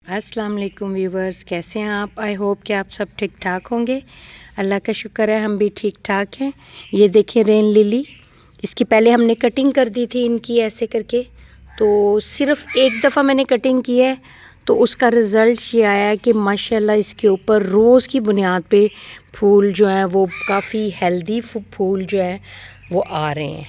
अस्सलाम वालेकुम व्यूवर्स, कैसे हैं आप? आई होप कि आप सब ठीक ठाक होंगे। अल्लाह का शुक्र है हम भी ठीक ठाक हैं। ये देखिए रेन लिली, इसकी पहले हमने कटिंग कर दी थी इनकी ऐसे करके, तो सिर्फ़ एक दफ़ा मैंने कटिंग की है तो उसका रिज़ल्ट ये आया है कि माशाल्लाह इसके ऊपर रोज़ की बुनियाद पे फूल जो हैं वो काफ़ी हेल्दी फूल जो हैं वो आ रहे हैं।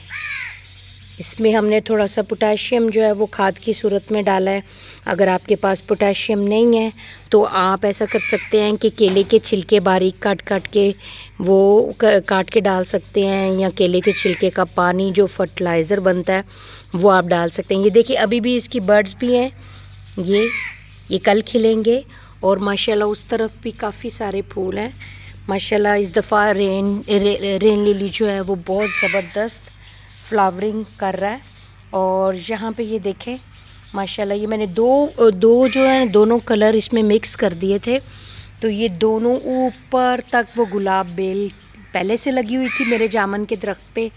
इसमें हमने थोड़ा सा पोटेशियम जो है वो खाद की सूरत में डाला है। अगर आपके पास पोटेशियम नहीं है तो आप ऐसा कर सकते हैं कि केले के छिलके बारीक काट काट के वो काट के डाल सकते हैं, या केले के छिलके का पानी जो फर्टिलाइज़र बनता है वो आप डाल सकते हैं। ये देखिए अभी भी इसकी बर्ड्स भी हैं, ये कल खिलेंगे। और माशाल्लाह उस तरफ भी काफ़ी सारे फूल हैं। माशाल्लाह इस दफ़ा रेन लिली जो है वो बहुत ज़बरदस्त फ्लावरिंग कर रहा है। और यहाँ पे ये देखें माशाल्लाह, ये मैंने दो जो है दोनों कलर इसमें मिक्स कर दिए थे, तो ये दोनों ऊपर तक वो गुलाब बेल पहले से लगी हुई थी मेरे जामन के दरख्त पे,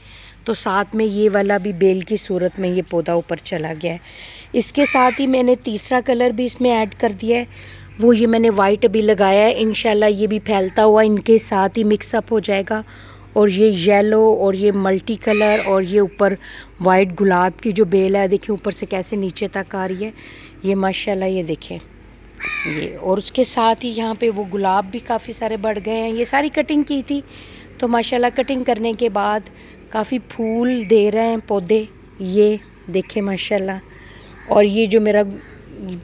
तो साथ में ये वाला भी बेल की सूरत में ये पौधा ऊपर चला गया है। इसके साथ ही मैंने तीसरा कलर भी इसमें ऐड कर दिया है, वो ये मैंने वाइट अभी लगाया है। इंशाल्लाह ये भी फैलता हुआ इनके साथ ही मिक्सअप हो जाएगा। और ये येलो और ये मल्टी कलर और ये ऊपर वाइट गुलाब की जो बेल है, देखिए ऊपर से कैसे नीचे तक आ रही है ये माशाल्लाह। ये देखें ये, और उसके साथ ही यहाँ पे वो गुलाब भी काफ़ी सारे बढ़ गए हैं। ये सारी कटिंग की थी तो माशाल्लाह कटिंग करने के बाद काफ़ी फूल दे रहे हैं पौधे, ये देखें माशाल्लाह। और ये जो मेरा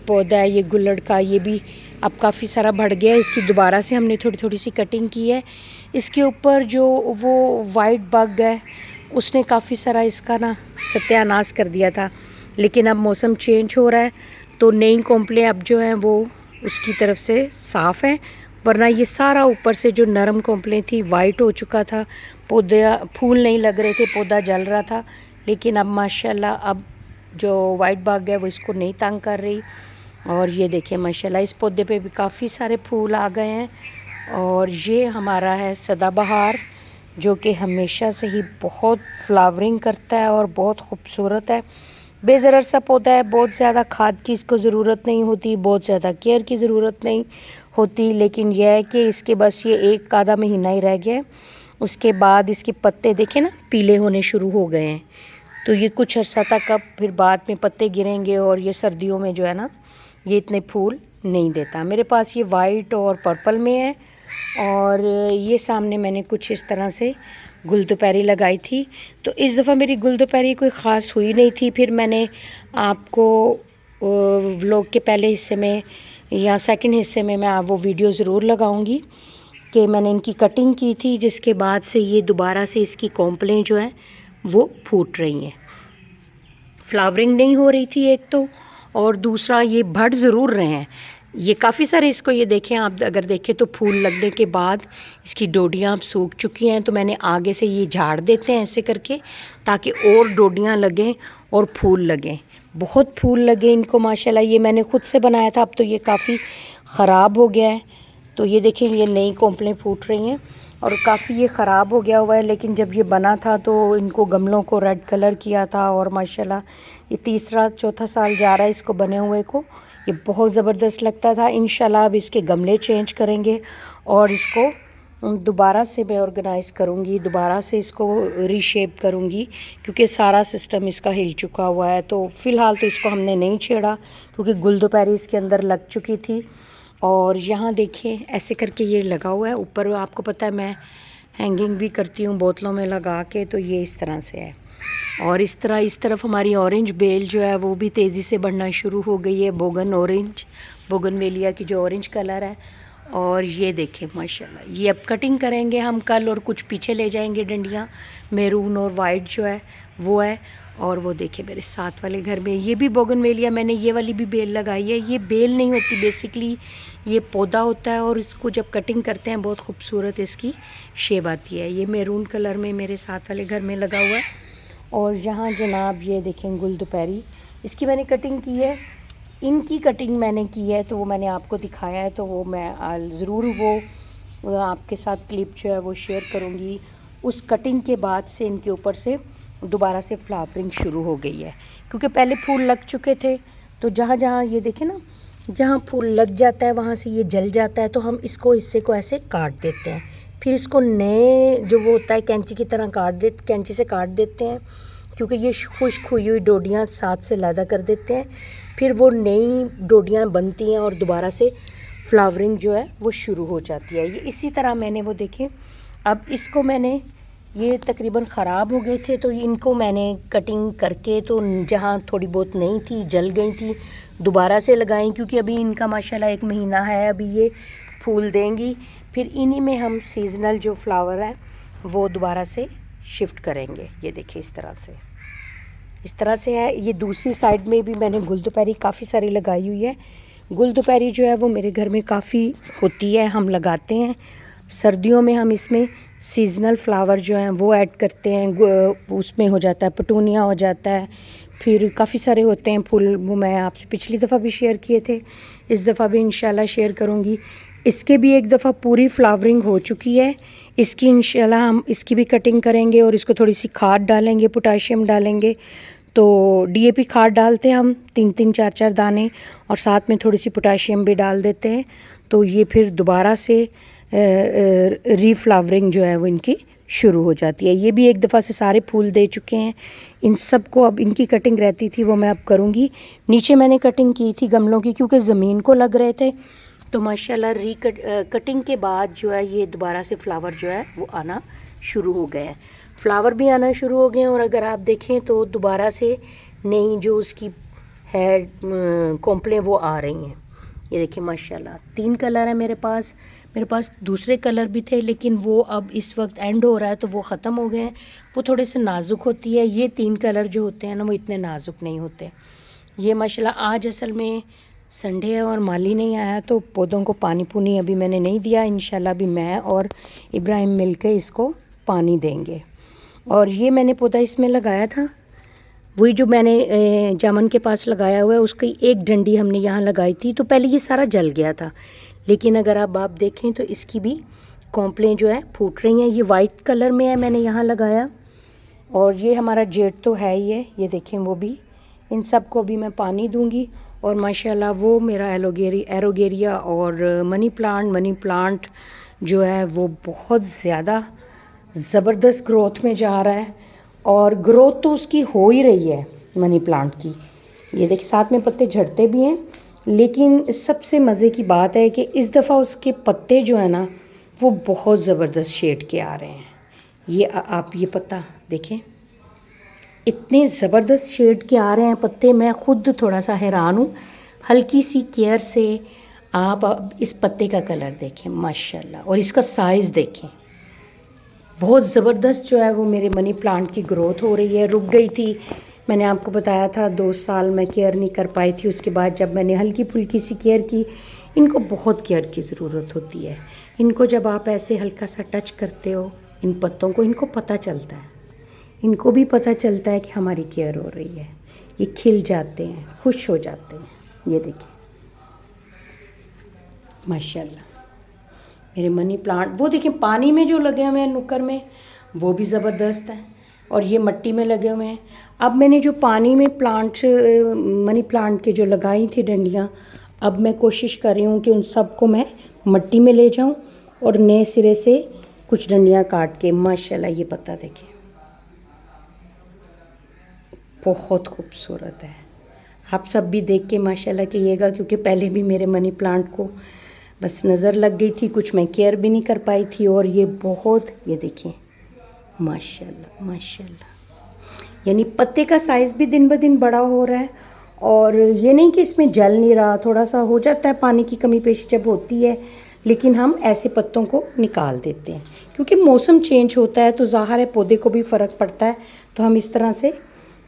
पौधा है ये गुल्लड़ का, ये भी अब काफ़ी सारा बढ़ गया है। इसकी दोबारा से हमने थोड़ी थोड़ी सी कटिंग की है। इसके ऊपर जो वो वाइट बग है उसने काफ़ी सारा इसका ना सत्यानाश कर दिया था, लेकिन अब मौसम चेंज हो रहा है तो नई कॉम्प्लें अब जो हैं वो उसकी तरफ से साफ़ हैं, वरना ये सारा ऊपर से जो नरम कॉम्प्लें थी वाइट हो चुका था, पौधे फूल नहीं लग रहे थे, पौधा जल रहा था। लेकिन अब माशाल्लाह अब जो वाइट बग है वो इसको नहीं तंग कर रही। और ये देखिए माशाल्लाह इस पौधे पे भी काफ़ी सारे फूल आ गए हैं। और ये हमारा है सदाबहार, जो कि हमेशा से ही बहुत फ्लावरिंग करता है और बहुत खूबसूरत है। बेज़रर सा पौधा है, बहुत ज़्यादा खाद की इसको ज़रूरत नहीं होती, बहुत ज़्यादा केयर की ज़रूरत नहीं होती। लेकिन यह है कि इसके बस ये एक आधा महीना ही रह गया है, उसके बाद इसके पत्ते देखें ना पीले होने शुरू हो गए हैं। तो ये कुछ अर्सा तक अब फिर बाद में पत्ते गिरेंगे, और ये सर्दियों में जो है ना ये इतने फूल नहीं देता। मेरे पास ये वाइट और पर्पल में है। और ये सामने मैंने कुछ इस तरह से गुलदोपहरी लगाई थी, तो इस दफ़ा मेरी गुलदोपहरी कोई ख़ास हुई नहीं थी। फिर मैंने आपको व्लॉग के पहले हिस्से में या सेकंड हिस्से में मैं वो वीडियो ज़रूर लगाऊंगी कि मैंने इनकी कटिंग की थी, जिसके बाद से ये दोबारा से इसकी कॉम्प्लें जो हैं वो फूट रही हैं। फ्लावरिंग नहीं हो रही थी एक तो, और दूसरा ये बढ़ ज़रूर रहे हैं। ये काफ़ी सारे, इसको ये देखें आप, अगर देखें तो फूल लगने के बाद इसकी डोडियाँ अब सूख चुकी हैं, तो मैंने आगे से ये झाड़ देते हैं ऐसे करके, ताकि और डोडियाँ लगें और फूल लगें, बहुत फूल लगे इनको माशाल्लाह। ये मैंने खुद से बनाया था, अब तो ये काफ़ी ख़राब हो गया है। तो ये देखें ये नई कॉम्प्लें फूट रही हैं और काफ़ी ये ख़राब हो गया हुआ है। लेकिन जब ये बना था तो इनको गमलों को रेड कलर किया था, और माशाल्लाह ये तीसरा चौथा साल जा रहा है इसको बने हुए को। ये बहुत ज़बरदस्त लगता था। इंशाल्लाह अब इसके गमले चेंज करेंगे और इसको दोबारा से मैं ऑर्गेनाइज़ करूँगी, दोबारा से इसको रीशेप करूँगी, क्योंकि सारा सिस्टम इसका हिल चुका हुआ है। तो फ़िलहाल तो इसको हमने नहीं छेड़ा, क्योंकि गुलदोपहरी इसके अंदर लग चुकी थी। और यहाँ देखिए ऐसे करके ये लगा हुआ है ऊपर, आपको पता है मैं हैंगिंग भी करती हूँ बोतलों में लगा के, तो ये इस तरह से है। और इस तरफ हमारी ऑरेंज बेल जो है वो भी तेज़ी से बढ़ना शुरू हो गई है, बोगनवेलिया की जो ऑरेंज कलर है। और ये देखें माशाल्लाह, ये अब कटिंग करेंगे हम कल, और कुछ पीछे ले जाएंगे डंडियाँ, मैरून और वाइट जो है वो है। और वो देखें मेरे साथ वाले घर में ये भी बोगनवेलिया, मैंने ये वाली भी बेल लगाई है। ये बेल नहीं होती, बेसिकली ये पौधा होता है, और इसको जब कटिंग करते हैं बहुत खूबसूरत इसकी शेप आती है। ये मैरून कलर में मेरे साथ वाले घर में लगा हुआ है। और यहाँ जनाब ये देखें गुलदोपहरी, इसकी मैंने कटिंग की है, इनकी कटिंग मैंने की है, तो वो मैंने आपको दिखाया है, तो वो मैं ज़रूर वो आपके साथ क्लिप जो है वो शेयर करूँगी। उस कटिंग के बाद से इनके ऊपर से दोबारा से फ्लावरिंग शुरू हो गई है, क्योंकि पहले फूल लग चुके थे। तो जहाँ जहाँ ये देखें ना जहाँ फूल लग जाता है वहाँ से ये जल जाता है, तो हम इसको हिस्से को ऐसे काट देते हैं। फिर इसको नए जो वो होता है कैंची की तरह कैंची से काट देते हैं, क्योंकि ये खुश्क हुई हुई डोडियाँ साथ से लैदा कर देते हैं। फिर वो नई डोडियाँ बनती हैं और दोबारा से फ्लावरिंग जो है वो शुरू हो जाती है। ये इसी तरह मैंने वो देखें, अब इसको मैंने ये तकरीबन ख़राब हो गए थे, तो इनको मैंने कटिंग करके, तो जहाँ थोड़ी बहुत नहीं थी जल गई थी, दोबारा से लगाई, क्योंकि अभी इनका माशाल्लाह 1 महीना है, अभी ये फूल देंगी। फिर इन्हीं में हम सीज़नल जो फ्लावर है वो दोबारा से शिफ्ट करेंगे। ये देखिए इस तरह से है। ये दूसरी साइड में भी मैंने गुलदुपहरी काफ़ी सारी लगाई हुई है। गुलदुपहरी जो है वो मेरे घर में काफ़ी होती है, हम लगाते हैं। सर्दियों में हम इसमें सीज़नल फ्लावर जो हैं वो ऐड करते हैं। उसमें हो जाता है पटूनिया हो जाता है, फिर काफ़ी सारे होते हैं फूल, वो मैं आपसे पिछली दफ़ा भी शेयर किए थे, इस दफ़ा भी इंशाल्लाह शेयर करूँगी। इसके भी एक दफ़ा पूरी फ्लावरिंग हो चुकी है। इसकी इंशाल्लाह हम इसकी भी कटिंग करेंगे और इसको थोड़ी सी खाद डालेंगे, पोटाशियम डालेंगे। तो डीएपी खाद डालते हैं हम 3-3 4-4 दाने, और साथ में थोड़ी सी पोटाशियम भी डाल देते हैं। तो ये फिर दोबारा से रीफ्लावरिंग जो है वो इनकी शुरू हो जाती है। ये भी एक दफ़ा से सारे फूल दे चुके हैं। इन सब को अब इनकी कटिंग रहती थी, वो मैं अब करूँगी। नीचे मैंने कटिंग की थी गमलों की, क्योंकि ज़मीन को लग रहे थे, तो माशाल्लाह कटिंग के बाद जो है ये दोबारा से फ्लावर जो है वो आना शुरू हो गए हैं। फ्लावर भी आना शुरू हो गए हैं, और अगर आप देखें तो दोबारा से नई जो उसकी है कॉम्प्लें वो आ रही हैं। ये देखिए माशाल्लाह 3 कलर है मेरे पास दूसरे कलर भी थे, लेकिन वो अब इस वक्त एंड हो रहा है तो वो ख़त्म हो गए हैं। वो थोड़े से नाजुक होती है। ये 3 कलर जो होते हैं ना वो इतने नाजुक नहीं होते। ये माशाल्लाह आज असल में संडे है और माली नहीं आया, तो पौधों को पानी पुनी अभी मैंने नहीं दिया। इंशाल्लाह भी मैं और इब्राहिम मिलकर इसको पानी देंगे। और ये मैंने पौधा इसमें लगाया था, वही जो मैंने जामन के पास लगाया हुआ है, उसकी एक डंडी हमने यहाँ लगाई थी। तो पहले ये सारा जल गया था, लेकिन अगर आप देखें तो इसकी भी कॉम्प्लें जो है फूट रही हैं। ये वाइट कलर में है, मैंने यहाँ लगाया। और ये हमारा जेट तो है ही है, ये देखें वो भी। इन सब को भी मैं पानी दूंगी। और माशाल्लाह वो मेरा एरोगेरिया और मनी प्लांट जो है वो बहुत ज़्यादा ज़बरदस्त ग्रोथ में जा रहा है, और ग्रोथ तो उसकी हो ही रही है मनी प्लांट की। ये देखिए साथ में पत्ते झड़ते भी हैं, लेकिन सबसे मज़े की बात है कि इस दफ़ा उसके पत्ते जो है ना वो बहुत ज़बरदस्त शेड के आ रहे हैं। ये आप ये पत्ता देखें, इतने ज़बरदस्त शेड के आ रहे हैं पत्ते, मैं ख़ुद थोड़ा सा हैरान हूँ। हल्की सी केयर से आप अब इस पत्ते का कलर देखें माशाल्लाह, और इसका साइज़ देखें, बहुत ज़बरदस्त जो है वो मेरे मनी प्लांट की ग्रोथ हो रही है। रुक गई थी, मैंने आपको बताया था 2 साल मैं केयर नहीं कर पाई थी। उसके बाद जब मैंने हल्की फुल्की सी केयर की, इनको बहुत केयर की ज़रूरत होती है। इनको जब आप ऐसे हल्का सा टच करते हो इन पत्तों को, इनको पता चलता है, इनको भी पता चलता है कि हमारी केयर हो रही है। ये खिल जाते हैं, खुश हो जाते हैं। ये देखिए माशाल्लाह मेरे मनी प्लांट, वो देखिए पानी में जो लगे हुए हैं नुक्कड़ में, वो भी ज़बरदस्त हैं, और ये मिट्टी में लगे हुए हैं। अब मैंने जो पानी में मनी प्लांट के जो लगाई थी डंडियाँ, अब मैं कोशिश कर रही हूँ कि उन सब को मैं मिट्टी में ले जाऊँ और नए सिरे से कुछ डंडियाँ काट के। माशाल्लाह ये पत्ता देखिए बहुत खूबसूरत है। आप सब भी देख के माशाल्लाह कहिएगा, क्योंकि पहले भी मेरे मनी प्लांट को बस नज़र लग गई थी, कुछ मैं केयर भी नहीं कर पाई थी। और ये बहुत, ये देखिए माशाल्लाह माशाल्लाह, यानी पत्ते का साइज़ भी दिन ब दिन बड़ा हो रहा है। और ये नहीं कि इसमें जल नहीं रहा, थोड़ा सा हो जाता है, पानी की कमी पेशी जब होती है, लेकिन हम ऐसे पत्तों को निकाल देते हैं, क्योंकि मौसम चेंज होता है तो ज़ाहिर है पौधे को भी फ़र्क पड़ता है। तो हम इस तरह से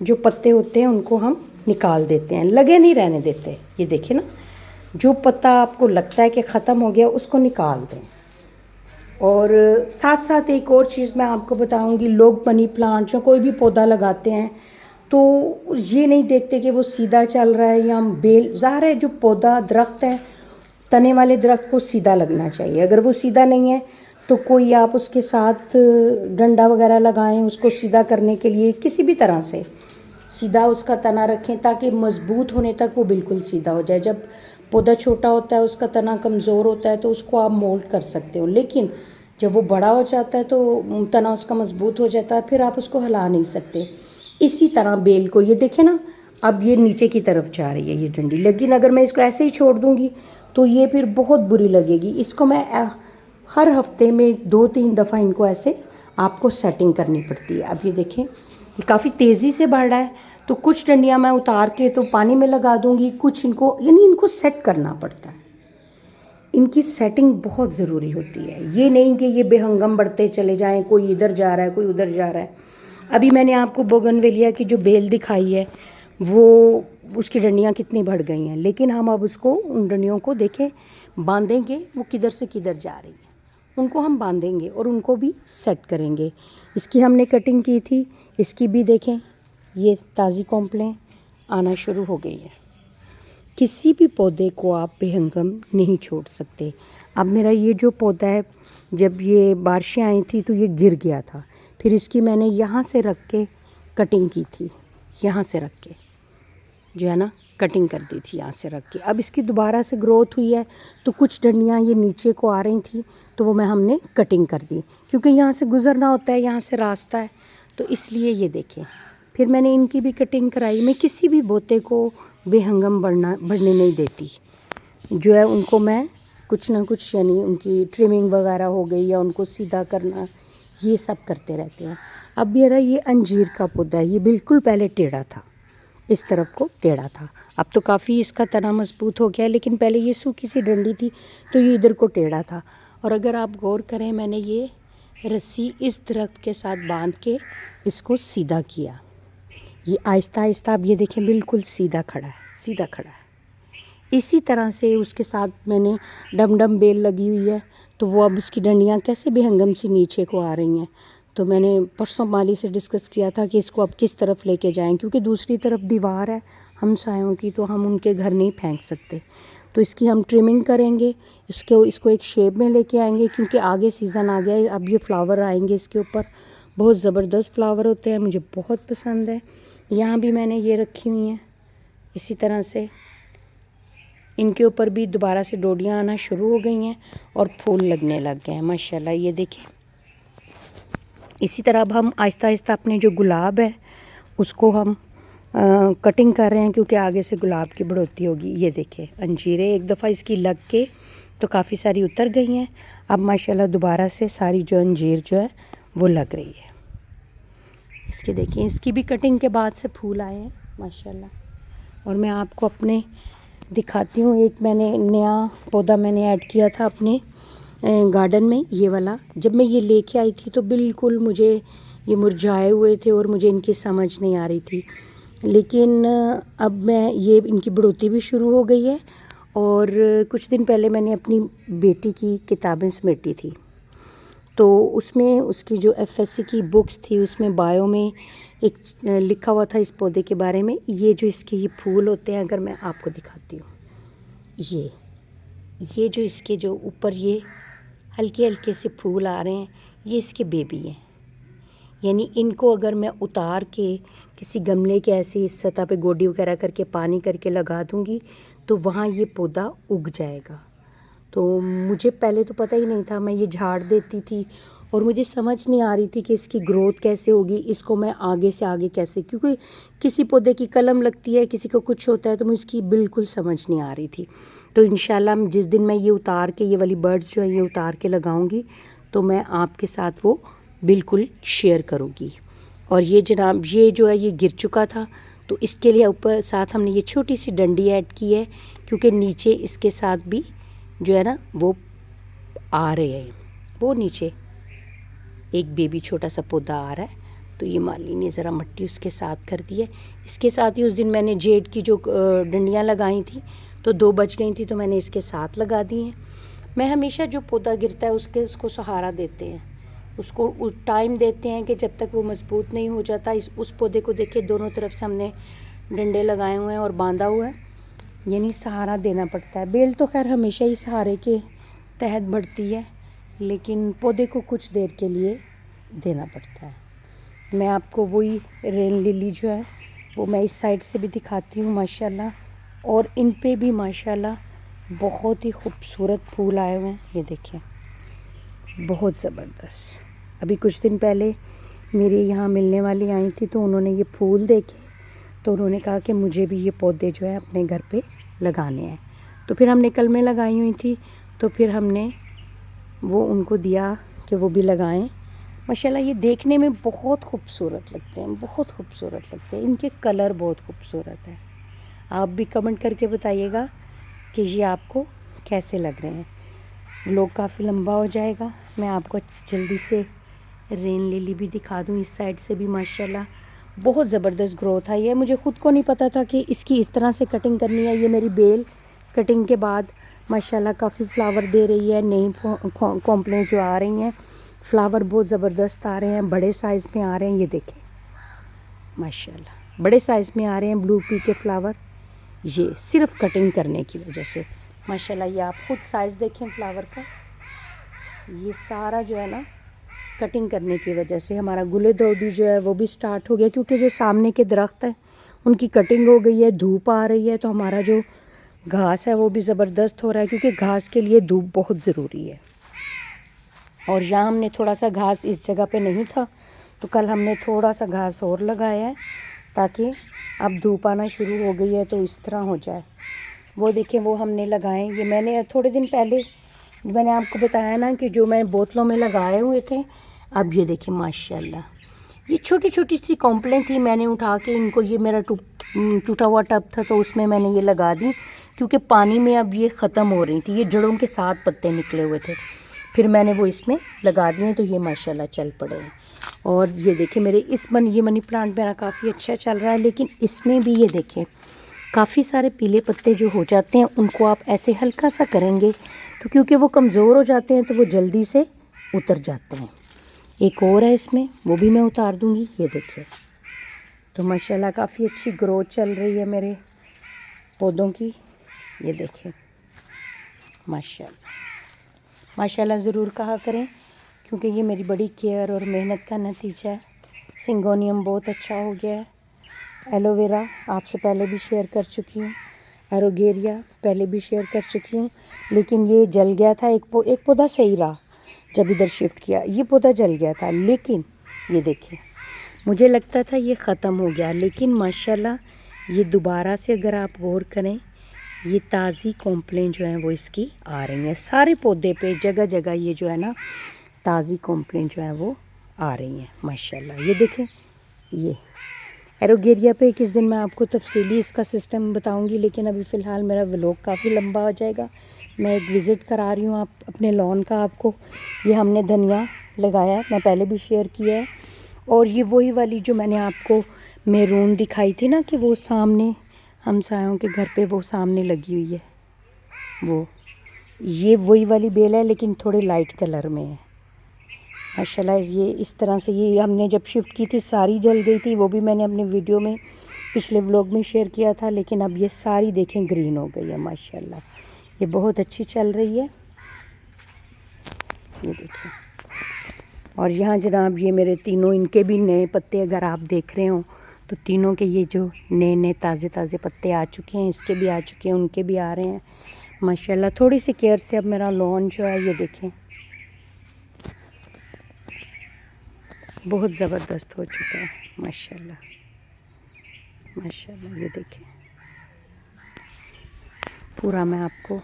जो पत्ते होते हैं उनको हम निकाल देते हैं, लगे नहीं रहने देते। ये देखिए ना, जो पत्ता आपको लगता है कि ख़त्म हो गया उसको निकाल दें। और साथ साथ एक और चीज़ मैं आपको बताऊंगी, लोग मनी प्लांट या कोई भी पौधा लगाते हैं तो ये नहीं देखते कि वो सीधा चल रहा है या बेल। ज़ाहिर है जो पौधा दरख्त है, तने वाले दरख्त को सीधा लगना चाहिए। अगर वो सीधा नहीं है तो कोई आप उसके साथ डंडा वगैरह लगाएं उसको सीधा करने के लिए, किसी भी तरह से सीधा उसका तना रखें ताकि मज़बूत होने तक वो बिल्कुल सीधा हो जाए। जब पौधा छोटा होता है, उसका तना कमज़ोर होता है, तो उसको आप मोल्ड कर सकते हो, लेकिन जब वो बड़ा हो जाता है तो तना उसका मजबूत हो जाता है, फिर आप उसको हिला नहीं सकते। इसी तरह बेल को, ये देखें ना, अब ये नीचे की तरफ जा रही है ये डंडी, लेकिन अगर मैं इसको ऐसे ही छोड़ दूँगी तो ये फिर बहुत बुरी लगेगी। इसको मैं हर हफ्ते में 2-3 दफ़ा इनको ऐसे आपको सेटिंग करनी पड़ती है। अब ये देखें, ये काफ़ी तेज़ी से बढ़ रहा है, तो कुछ डंडियाँ मैं उतार के तो पानी में लगा दूँगी, कुछ इनको, यानी इनको सेट करना पड़ता है। इनकी सेटिंग बहुत ज़रूरी होती है, ये नहीं कि ये बेहंगम बढ़ते चले जाएं, कोई इधर जा रहा है कोई उधर जा रहा है। अभी मैंने आपको बोगनवेलिया की जो बेल दिखाई है, वो उसकी डंडियाँ कितनी बढ़ गई हैं, लेकिन हम अब उसको, उन डंडियों को देखें, बांधेंगे, वो किधर से किधर जा रही है, उनको हम बांधेंगे और उनको भी सेट करेंगे। इसकी हमने कटिंग की थी, इसकी भी देखें, ये ताज़ी कॉम्प्लें आना शुरू हो गई है। किसी भी पौधे को आप बेहंगम नहीं छोड़ सकते। अब मेरा ये जो पौधा है, जब ये बारिशें आई थी तो ये गिर गया था, फिर इसकी मैंने यहाँ से रख के कटिंग की थी, यहाँ से रख के जो है ना कटिंग कर दी थी यहाँ से रख के। अब इसकी दोबारा से ग्रोथ हुई है, तो कुछ डंडियाँ ये नीचे को आ रही थी, तो वो हमने कटिंग कर दी, क्योंकि यहाँ से गुज़रना होता है, यहाँ से रास्ता है, तो इसलिए ये देखें, फिर मैंने इनकी भी कटिंग कराई। मैं किसी भी पौधे को बेहंगम बढ़ने नहीं देती, जो है उनको मैं कुछ ना कुछ, यानी उनकी ट्रिमिंग वगैरह हो गई या उनको सीधा करना, ये सब करते रहते हैं। अब मेरा ये अंजीर का पौधा है, ये बिल्कुल पहले टेढ़ा था, इस तरफ को टेढ़ा था, अब तो काफ़ी इसका तना मजबूत हो गया है, लेकिन पहले ये सूखी सी डंडी थी तो ये इधर को टेढ़ा था। और अगर आप गौर करें, मैंने ये रस्सी इस दरख्त के साथ बांध के इसको सीधा किया, ये आहिस्ता आहिस्ता, अब ये देखें बिल्कुल सीधा खड़ा है, सीधा खड़ा है। इसी तरह से उसके साथ मैंने डम बेल लगी हुई है, तो वो अब उसकी डंडियाँ कैसे बेहंगम सी नीचे को आ रही हैं। तो मैंने परसों माली से डिस्कस किया था कि इसको अब किस तरफ लेके जाएं, क्योंकि दूसरी तरफ दीवार है हमसायों की, तो हम उनके घर नहीं फेंक सकते। तो इसकी हम ट्रिमिंग करेंगे, इसको एक शेप में लेके आएंगे, क्योंकि आगे सीज़न आ गया है, अब ये फ्लावर आएंगे इसके ऊपर, बहुत ज़बरदस्त फ्लावर होते हैं, मुझे बहुत पसंद है। यहाँ भी मैंने ये रखी हुई हैं, इसी तरह से इनके ऊपर भी दोबारा से डोडियाँ आना शुरू हो गई हैं और फूल लगने लग गए हैं माशाल्लाह। ये देखें, इसी तरह अब हम आहिस्ता आहिस्ता अपने जो गुलाब है उसको हम कटिंग कर रहे हैं, क्योंकि आगे से गुलाब की बढ़ोतरी होगी। ये देखें, अंजीरें एक दफ़ा इसकी लग के तो काफ़ी सारी उतर गई हैं, अब माशाल्लाह दोबारा से सारी जो अंजीर जो है वो लग रही है। इसके देखिए, इसकी भी कटिंग के बाद से फूल आए हैं माशाल्लाह। और मैं आपको अपने दिखाती हूँ, एक मैंने नया पौधा मैंने ऐड किया था अपने गार्डन में, ये वाला। जब मैं ये लेके आई थी तो बिल्कुल मुझे ये मुरझाए हुए थे और मुझे इनकी समझ नहीं आ रही थी, लेकिन अब मैं ये इनकी बढ़ोतरी भी शुरू हो गई है। और कुछ दिन पहले मैंने अपनी बेटी की किताबें समेटी थी, तो उसमें उसकी जो एफएससी की बुक्स थी उसमें बायो में एक लिखा हुआ था इस पौधे के बारे में। ये जो इसके ये फूल होते हैं, अगर मैं आपको दिखाती हूँ, ये जो इसके जो ऊपर ये हल्के हल्के से फूल आ रहे हैं, ये इसके बेबी हैं। यानी इनको अगर मैं उतार के किसी गमले के ऐसे इस सतह पे गोडी वगैरह करके पानी करके लगा दूँगी तो वहाँ ये पौधा उग जाएगा। तो मुझे पहले तो पता ही नहीं था, मैं ये झाड़ देती थी और मुझे समझ नहीं आ रही थी कि इसकी ग्रोथ कैसे होगी, इसको मैं आगे से आगे कैसे, क्योंकि किसी पौधे की कलम लगती है, किसी को कुछ होता है, तो मुझे इसकी बिल्कुल समझ नहीं आ रही थी। तो इंशाल्लाह जिस दिन मैं ये उतार के, ये वाली बर्ड्स जो है ये उतार के लगाऊंगी, तो मैं आपके साथ वो बिल्कुल शेयर करूँगी। और ये जनाब, ये जो है ये गिर चुका था, तो इसके लिए ऊपर साथ हमने ये छोटी सी डंडी ऐड की है, क्योंकि नीचे इसके साथ भी जो है ना वो आ रहे हैं, वो नीचे एक बेबी छोटा सा पौधा आ रहा है। तो ये माली ने ज़रा मिट्टी उसके साथ कर दी है। इसके साथ ही उस दिन मैंने जेड की जो डंडियाँ लगाई थी तो 2 बच गई थी, तो मैंने इसके साथ लगा दी हैं। मैं हमेशा जो पौधा गिरता है उसको सहारा देते हैं, उसको टाइम देते हैं कि जब तक वो मजबूत नहीं हो जाता। उस पौधे को देखिए, दोनों तरफ से हमने डंडे लगाए हुए हैं और बांधा हुआ है, यानी सहारा देना पड़ता है। बेल तो खैर हमेशा ही सहारे के तहत बढ़ती है, लेकिन पौधे को कुछ देर के लिए देना पड़ता है। मैं आपको वही रेन लिली जो है वो मैं इस साइड से भी दिखाती हूँ माशाल्लाह। और इन पे भी माशाल्लाह बहुत ही खूबसूरत फूल आए हुए हैं, ये देखिए बहुत ज़बरदस्त। अभी कुछ दिन पहले मेरे यहाँ मिलने वाली आई थी तो उन्होंने ये फूल देखे तो उन्होंने कहा कि मुझे भी ये पौधे जो है अपने घर पे लगाने हैं। तो फिर हमने कल में लगाई हुई थी तो फिर हमने वो उनको दिया कि वो भी लगाएं। माशाल्लाह ये देखने में बहुत खूबसूरत लगते हैं, बहुत खूबसूरत लगते हैं, इनके कलर बहुत खूबसूरत है। आप भी कमेंट करके बताइएगा कि ये आपको कैसे लग रहे हैं। व्लॉग काफ़ी लंबा हो जाएगा, मैं आपको जल्दी से रेन लिली भी दिखा दूँ। इस साइड से भी माशाल्लाह बहुत ज़बरदस्त ग्रोथ आई है। मुझे ख़ुद को नहीं पता था कि इसकी इस तरह से कटिंग करनी है। ये मेरी बेल कटिंग के बाद माशाल्लाह काफ़ी फ्लावर दे रही है। नई कॉम्प्लेन जो आ रही हैं, फ्लावर बहुत ज़बरदस्त आ रहे हैं, बड़े साइज़ में आ रहे हैं। ये देखें माशाल्लाह बड़े साइज़ में आ रहे हैं ब्लू पी के फ्लावर, ये सिर्फ कटिंग करने की वजह से। माशाल्लाह ये आप खुद साइज़ देखें फ्लावर का, ये सारा जो है ना कटिंग करने की वजह से। हमारा गुले दौदी जो है वो भी स्टार्ट हो गया क्योंकि जो सामने के दरख्त हैं उनकी कटिंग हो गई है, धूप आ रही है, तो हमारा जो घास है वो भी ज़बरदस्त हो रहा है क्योंकि घास के लिए धूप बहुत ज़रूरी है। और यहाँ हमने थोड़ा सा घास इस जगह पे नहीं था तो कल हमने थोड़ा सा घास और लगाया है ताकि अब धूप आना शुरू हो गई है तो इस तरह हो जाए। वो देखें वो हमने लगाए, ये मैंने थोड़े दिन पहले मैंने आपको बताया ना कि जो मैं बोतलों में लगाए हुए थे। अब ये देखें माशाल्लाह ये छोटी छोटी सी कॉम्प्लेन थी, मैंने उठा के इनको, ये मेरा टूटा हुआ टब था तो उसमें मैंने ये लगा दी क्योंकि पानी में अब ये ख़त्म हो रही थी। ये जड़ों के साथ पत्ते निकले हुए थे, फिर मैंने वो इसमें लगा दिए तो ये माशाल्लाह चल पड़े हैं। और ये देखिए मेरे ये मनी प्लांट मेरा काफ़ी अच्छा चल रहा है, लेकिन इसमें भी ये देखें काफ़ी सारे पीले पत्ते जो हो जाते हैं उनको आप ऐसे हल्का सा करेंगे तो क्योंकि वो कमज़ोर हो जाते हैं तो वो जल्दी से उतर जाते हैं। एक और है इसमें, वो भी मैं उतार दूँगी। ये देखिए तो माशाल्लाह काफ़ी अच्छी ग्रोथ चल रही है मेरे पौधों की। ये देखिए माशाल्लाह माशाल्लाह ज़रूर कहा करें क्योंकि ये मेरी बड़ी केयर और मेहनत का नतीजा है। सिंगोनियम बहुत अच्छा हो गया है। एलोवेरा आपसे पहले भी शेयर कर चुकी हूँ, एरोगेरिया पहले भी शेयर कर चुकी हूँ, लेकिन ये जल गया था। एक पौधा सही रहा, जब इधर शिफ्ट किया ये पौधा जल गया था, लेकिन ये देखिए मुझे लगता था ये ख़त्म हो गया, लेकिन माशाल्लाह ये दोबारा से अगर आप गौर करें ये ताज़ी कॉम्प्लेन जो है वो इसकी आ रही हैं। सारे पौधे पे जगह जगह ये जो है ना ताज़ी कॉम्प्लेन जो है वो आ रही हैं माशाल्लाह। ये देखें ये एरोगेरिया पे किस दिन मैं आपको तफसीली इसका सिस्टम बताऊंगी, लेकिन अभी फ़िलहाल मेरा व्लॉग काफ़ी लंबा हो जाएगा। मैं एक विज़िट करा रही हूँ आप अपने लॉन का आपको। ये हमने धनिया लगाया है, मैं पहले भी शेयर किया है। और ये वही वाली जो मैंने आपको मैरून दिखाई थी ना कि वो सामने हमसायों के घर पे वो सामने लगी हुई है, वो ये वही वाली बेल है लेकिन थोड़े लाइट कलर में है माशाल्लाह। ये इस तरह से ये हमने जब शिफ्ट की थी सारी जल गई थी, वो भी मैंने अपने वीडियो में पिछले व्लॉग में शेयर किया था, लेकिन अब ये सारी देखें ग्रीन हो गई है माशाल्लाह। ये बहुत अच्छी चल रही है, ये देखिए। और यहाँ जनाब ये मेरे तीनों, इनके भी नए पत्ते अगर आप देख रहे हो तो तीनों के ये जो नए नए ताज़े ताज़े पत्ते आ चुके हैं, इसके भी आ चुके हैं, उनके भी आ रहे हैं माशाल्लाह। थोड़ी सी केयर से अब मेरा लॉन जो है ये देखें बहुत ज़बरदस्त हो चुका है माशाल्लाह माशाल्लाह। ये देखें पूरा मैं आपको,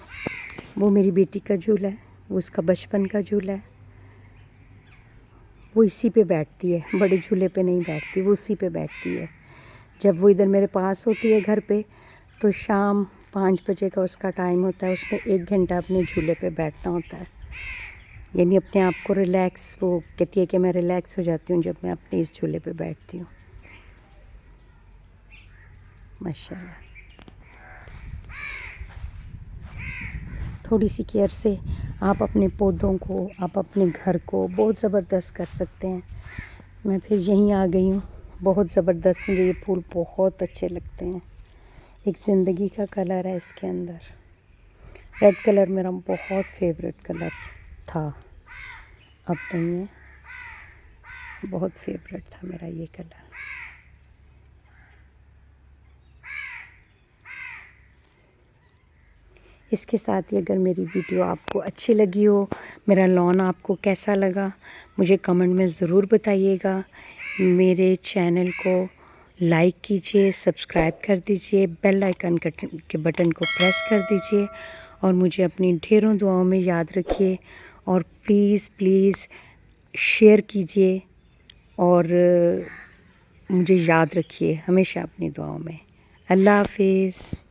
वो मेरी बेटी का झूला है, वो उसका बचपन का झूला है, वो इसी पे बैठती है, बड़े झूले पे नहीं बैठती, वो उसी पे बैठती है। जब वो इधर मेरे पास होती है घर पे तो शाम 5 बजे का उसका टाइम होता है, उसने 1 घंटा अपने झूले पे बैठना होता है, यानी अपने आप को रिलैक्स, वो कहती है कि मैं रिलैक्स हो जाती हूँ जब मैं अपने इस झूले पे बैठती हूँ माशाल्लाह। थोड़ी सी केयर से आप अपने पौधों को, आप अपने घर को बहुत ज़बरदस्त कर सकते हैं। मैं फिर यहीं आ गई हूँ, बहुत ज़बरदस्त, मुझे ये फूल बहुत अच्छे लगते हैं। एक ज़िंदगी का कलर है इसके अंदर, रेड कलर मेरा बहुत फेवरेट कलर था, अब नहीं है, बहुत फेवरेट था मेरा ये कलर। इसके साथ ही अगर मेरी वीडियो आपको अच्छी लगी हो, मेरा लॉन आपको कैसा लगा, मुझे कमेंट में ज़रूर बताइएगा। मेरे चैनल को लाइक कीजिए, सब्सक्राइब कर दीजिए, बेल आइकन के बटन को प्रेस कर दीजिए और मुझे अपनी ढेरों दुआओं में याद रखिए। और प्लीज़ शेयर कीजिए और मुझे याद रखिए हमेशा अपनी दुआओं में। अल्लाह हाफिज़।